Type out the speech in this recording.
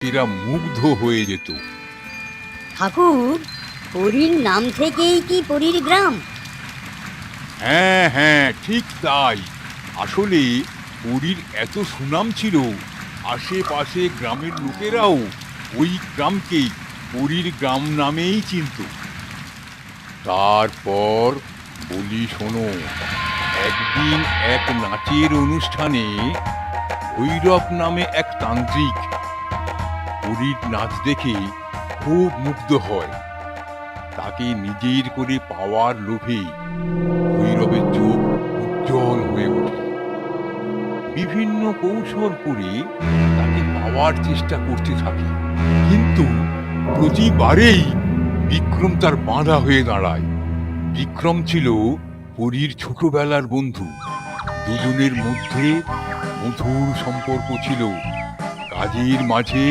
এরা মুগ্ধ হয়ে যেত। ঠাকুর, পুরীর নাম থেকেই কি পুরীর গ্রাম? হ্যাঁ হ্যাঁ, ঠিক তাই। আসলে পুরীর এত সুনাম ছিল, আশেপাশে গ্রামের লোকেরাও ওই গ্রামকে পুরীর গ্রাম নামেই চিনত। তারপর বলি শোনো, একদিন এক নাচের অনুষ্ঠানে ভৈরব নামে এক তান্ত্রিক পুরীর নাচ দেখে খুব মুগ্ধ হয়। তাকে নিজের করে পাওয়ার লোভে ভৈরবের চোখ উজ্জ্বল হয়ে ওঠে। বিভিন্ন কৌশল করে তাকে পাওয়ার চেষ্টা করতে থাকে, কিন্তু প্রতিবারেই বিক্রম তার বাধা হয়ে দাঁড়ায়। বিক্রম ছিল পুরীর ছোটবেলার বন্ধু। দুজনের মধ্যে মধুর সম্পর্ক ছিল। কাজের মাঝে